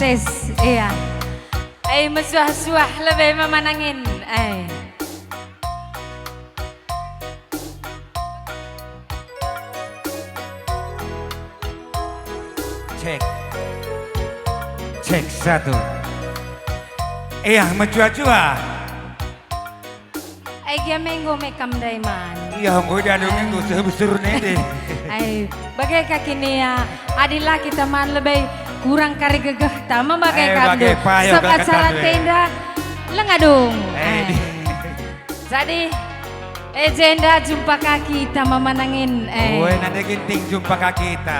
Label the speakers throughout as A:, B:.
A: tes, iya. Mesuah-suah lebih memanangin.
B: Cek, cek satu. Iya, mencuah-cuah.
A: Dia menggo mekam daiman.
B: Iya, gue jadungin gue sebesar nih.
A: Bagai kaki nih ya, adilah kita man lebih kurang kari gegah tama bagai kabdu. Sebab acara tenda lengadung. Jadi agenda jumpa kaki kita memanangin.
B: Gue nanti ginting jumpa kaki kita.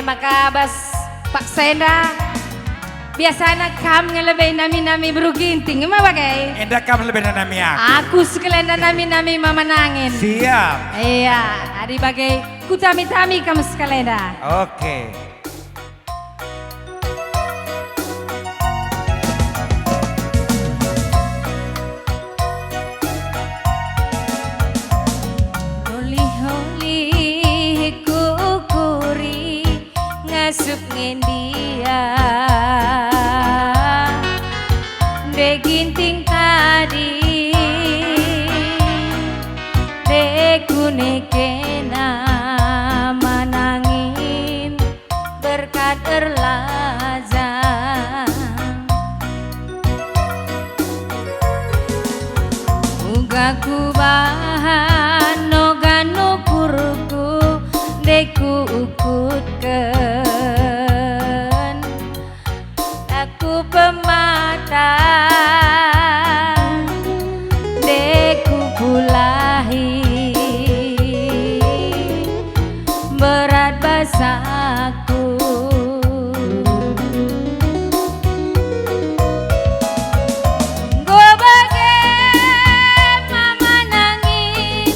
A: Maka bas Pak Senda biasanya kam ngelebih nami-nami beruginting, emang bagai?
B: Endak kam lebih nami aku.
A: Aku sekalian nami-nami memanangin.
B: Siap.
A: Iya, adi bagai kutami-tami kamu sekalian dah.
B: Oke.
A: Holi-holi ku ukuri ngasup ngendia. De ginting tadi de kunekena manangin berkat erlazang muga ku bahan nogan nukurku deku ukutken aku pemata deku pulahi berat basaku gue bagai mama nangis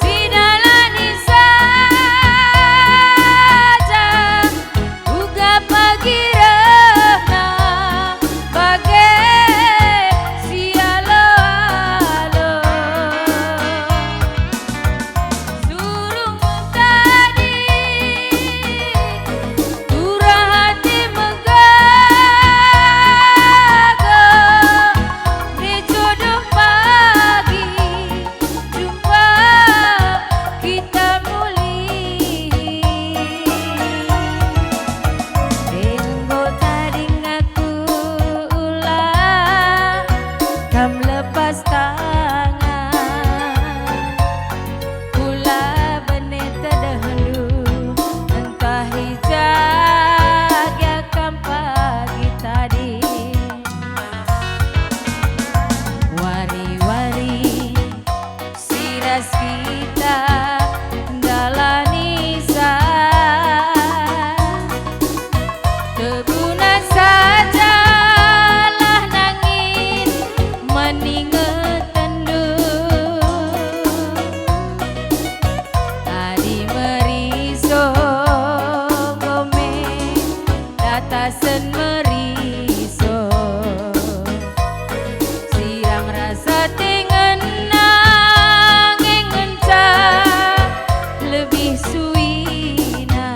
A: si dalani saja uga pagi rehna bagai si alo-alo surung tadi turah hati megaga di jodoh pagi jumpa kita muli Denggo tadi ngaku ulah kam lepas tangan ulah benih terdendu entah hijak ya kam pagi tadi wari-wari siras kita dalani teguna sajalah nangin meninget tendu tadi meriso gome datasen meriso sirang rasa tengen nanging ngencah lebih suina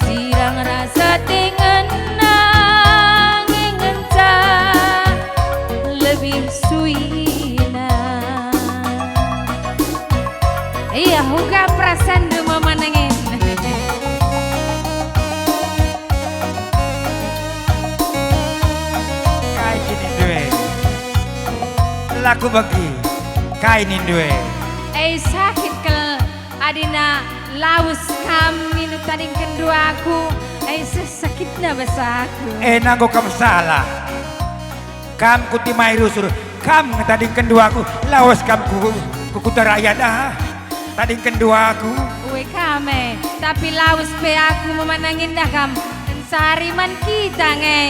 A: sirang rasa tengen nanging ngencah lebih suina iya huga perasaan du memanangin
B: Kai kini dua. Laku bagi. Kai ini dua.
A: sakit kel adina laus kam minum tadi kedua aku sakitnya bahasa aku
B: Nanggo kamu salah. Kam kutimai rusur. Kam tadi kedua aku. Lawas kam kukutaraya dah. Tadi kedua aku.
A: Uwe kame tapi laus pe aku memanangin dah kam sariman kita nge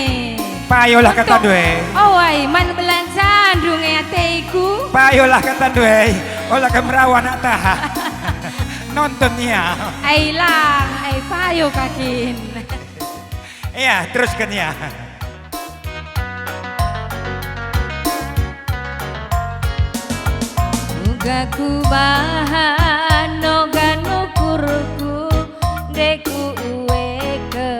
B: Payolah kata dua.
A: Oh ay man belanja dung ateku.
B: Payolah kata dua. Olah kemerawan atah. Nontonnya.
A: Ay lang ay payo kakin.
B: Iya teruskan ya.
A: Uga ku bahan nogan ukurku deku uweke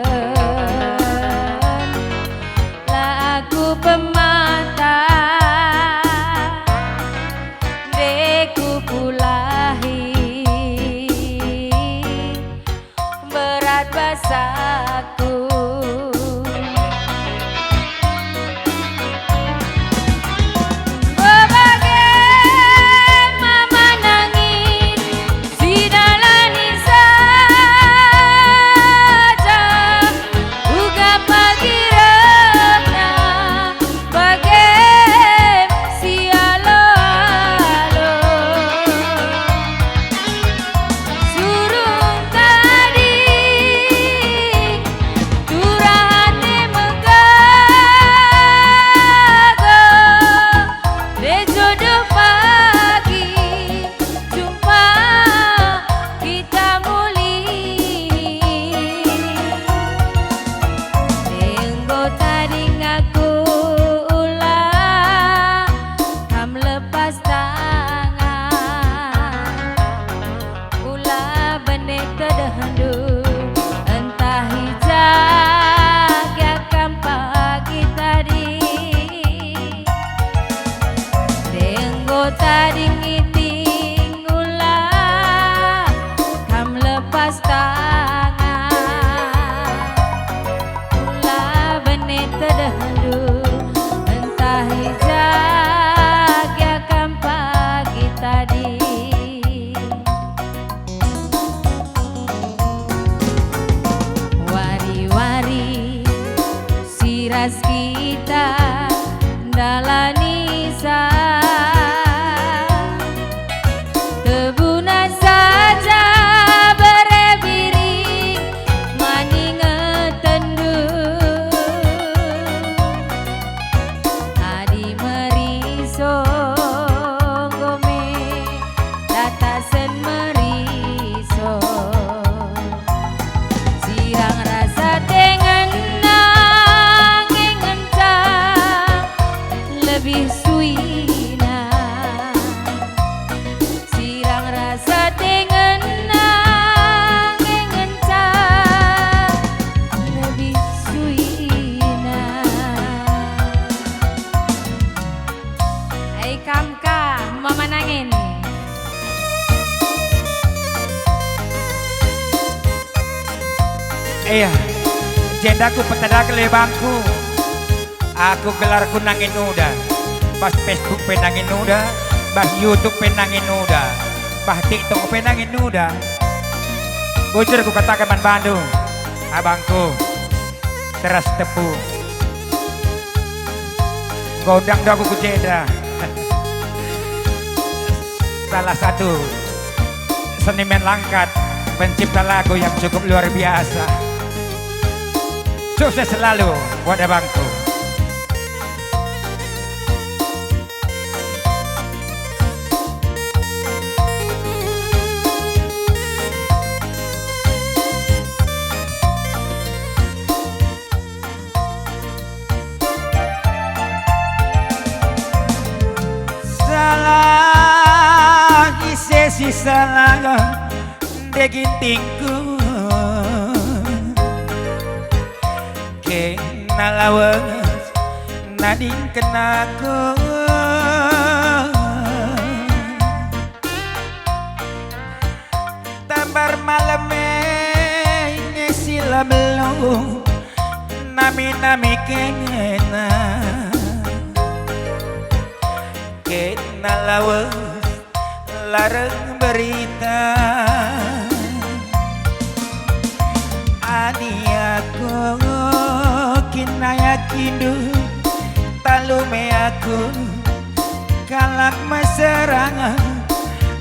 A: tugas kita dalani tebunan saja berebiring maningetendu adi meriso gome datasen meriso sirang rasa dengan nanging encang lebih suina sirang rasa dengan nanging encang lebih suina ai kamka mama nangin
B: iya jendaku petada kelebangku aku gelarku nangin udah pas Facebook penangin udah bah YouTube penangin udah bah TikTok penangin udah bujur ku katakan man Bandung abangku teras tepu gondang dagu ku jeda salah satu seniman langkat pencipta lagu yang cukup luar biasa. Sukses selalu buat abangku. Salah isi salah degintingku nalawas nading kenaku tambar malame ngesila belum nami kena lawas larang berita adi aku kinayakindu talume aku kalak maserang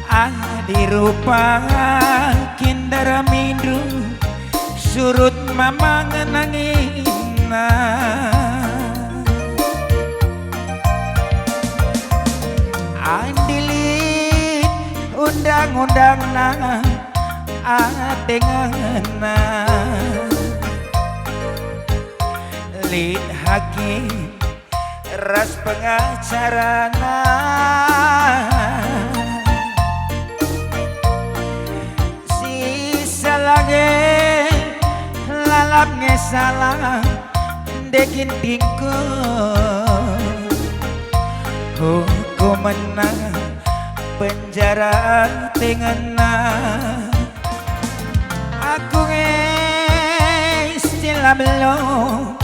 B: adi rupa kindara mindu surut mama ngenangina andilit undang-undang na atengana lid hakim ras pengacarana si salage lalap ngesalah dekin tingko hukum menang penjara tengena aku istilah belum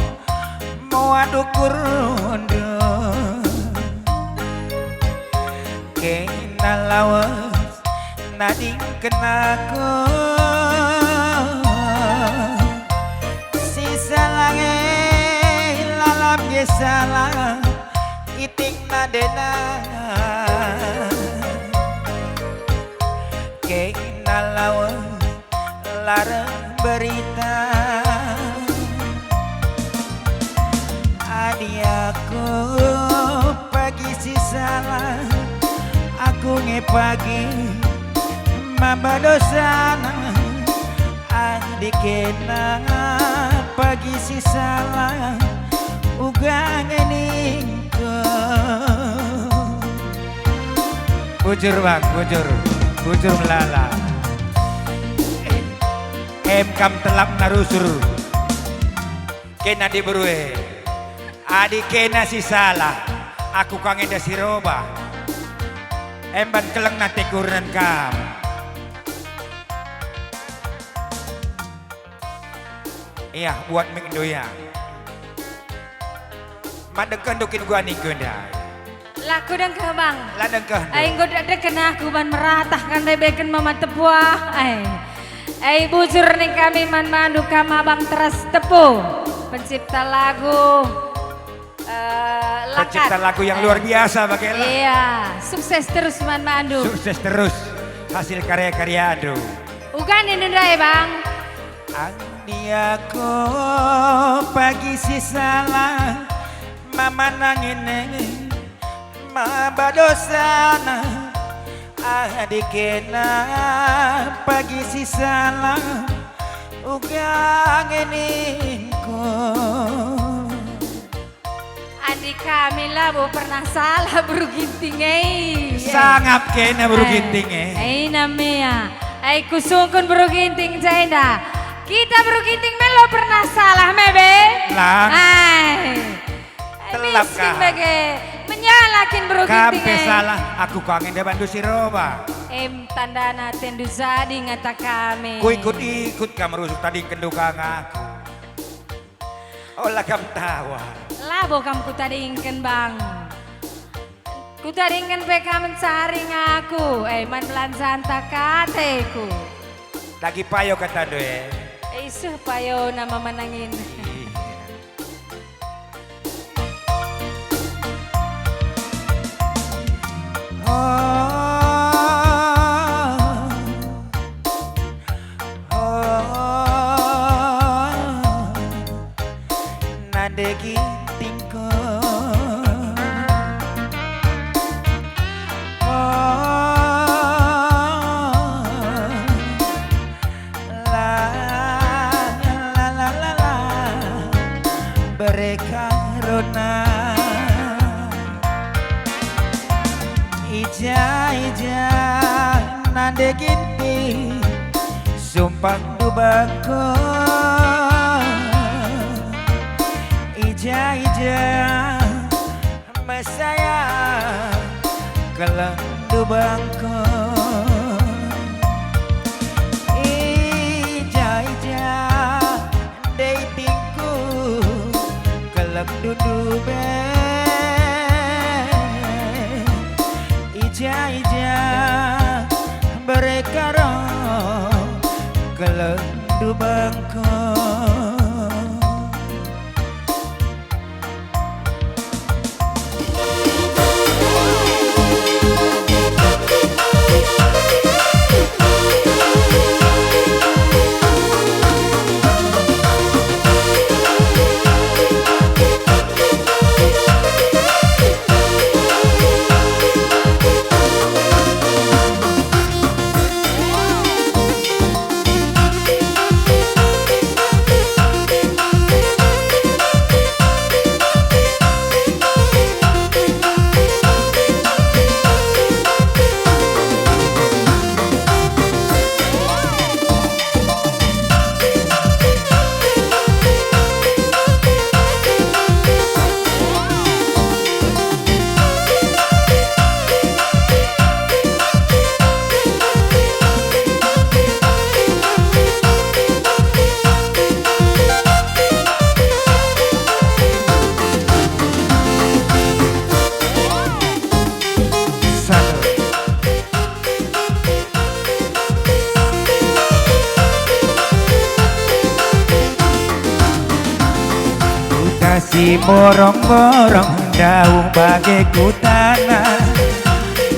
B: mau adu kurundo kena lawas nading kenaku sisa lange lalap gesalah itik nadena kena lawas larang berita adi aku pagi si salah aku ngepagi mama dosana adi kena pagi si salah uga ngeningko bujur bang bujur melala kam telap narusur kena diberue adik kena si salah aku kangen da si roba emban keleng nanti kurenan kam iya buat mengindoya madengkan dukin gua nih gunda
A: laku dan ke bang
B: ladeng ke
A: aing goda kena aku ban meratahkan rebeken mama tepuah ai bujur nih kami man mandu kama bang teras tepu pencipta lagu
B: Pencipta lagu yang luar biasa bagaimana?
A: Iya, sukses terus Man Mandu.
B: Sukses terus hasil karya-karya Adu.
A: Bukan Indonesia ya Bang.
B: Andi aku pagi si salah mama nangin maba dosana adikena pagi si salah ugang iningko.
A: Adik kami lah bu pernah salah bro ginting
B: Sangat kena bro ginting
A: namanya. Kusungkun bro ginting jenda. Kita bro ginting melo pernah salah mebe.
B: Lang. Telap
A: miskin
B: kah?
A: bage menyalakin bro ginting.
B: Kampe salah aku kangen dia bantu si Roba.
A: Tanda naten dusadi ngata kami.
B: Ku ikut kamu rusuk tadi kendukang aku. Olah kamu tawa.
A: Labo kamu kutadingkan bang. Kutadingkan pe kamu saring aku. Man pelan santa kateku.
B: Lagi payo kata doe.
A: Isuh payo nama menangin.
B: Nadegi tingko mereka rona ija nadeginti sumpah dubako ija mesaya kelendu bangko ija datingku kelendu dube ija mereka roh kelendu bangko. Si borong-borong daun bagai kutana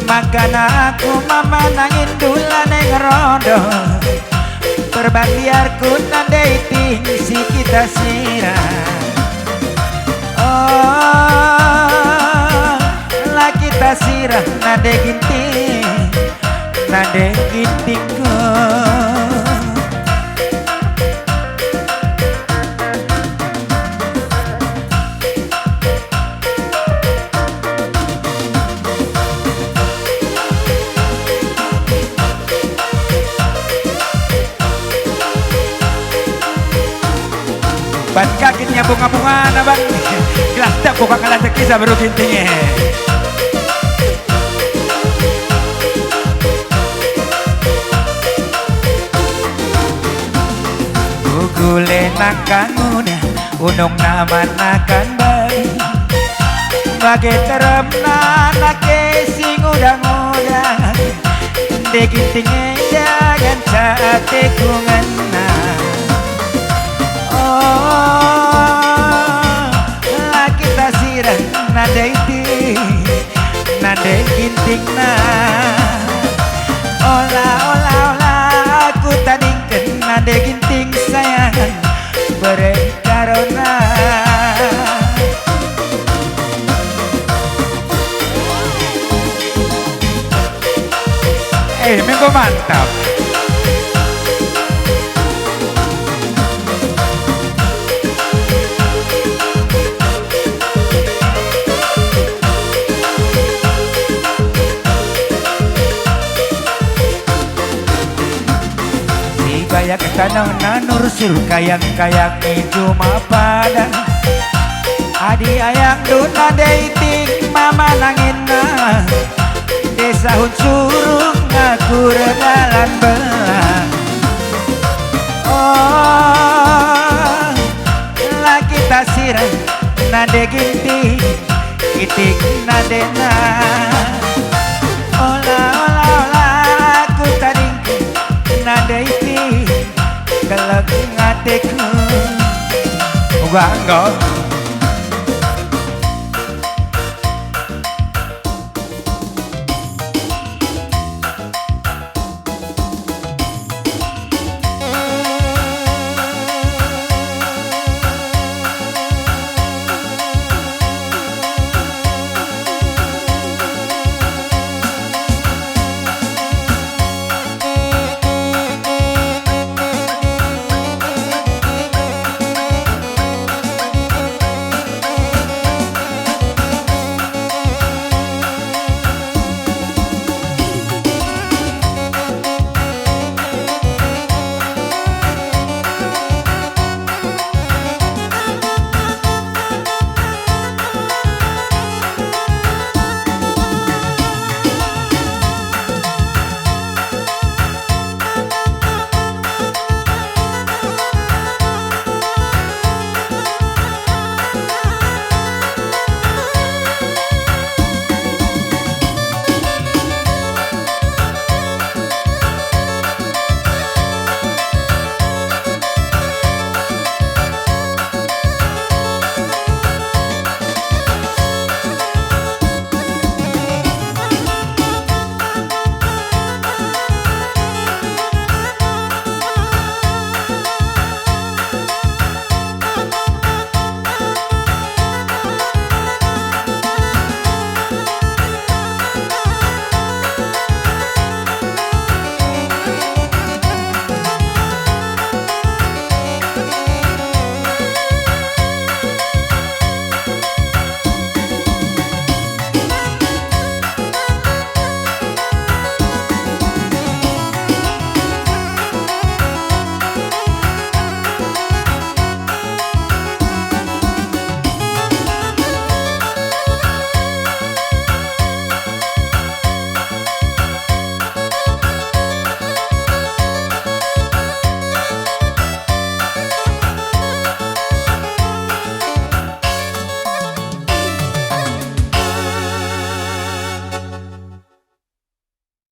B: makana aku mama nangin dula neng rodo perbandiarku nandating si kita sirah oh lah kita sirah nade gintingku ban kakinya bunga-bunga na bang gelas tak buka kalah tekisa baru gintingnya gugule nakanguna unong naman akan bayi bagai terem nake sing udang-udang de gintingnya jangan sate kungena. Oh, la kita sih nade iti nade ginting na ola ola ola aku tadingkeun nade ginting sayangan bere karona minggu mantap. Kayak tanang nanur sur kayang-kayang cuma pada adi ayang duna dating mama nangina desa surung ngaku regalan belang oh lagi tasirah nade ginti itik nadena ola ola ola aku tadingke nade iti geleg ngateku bangga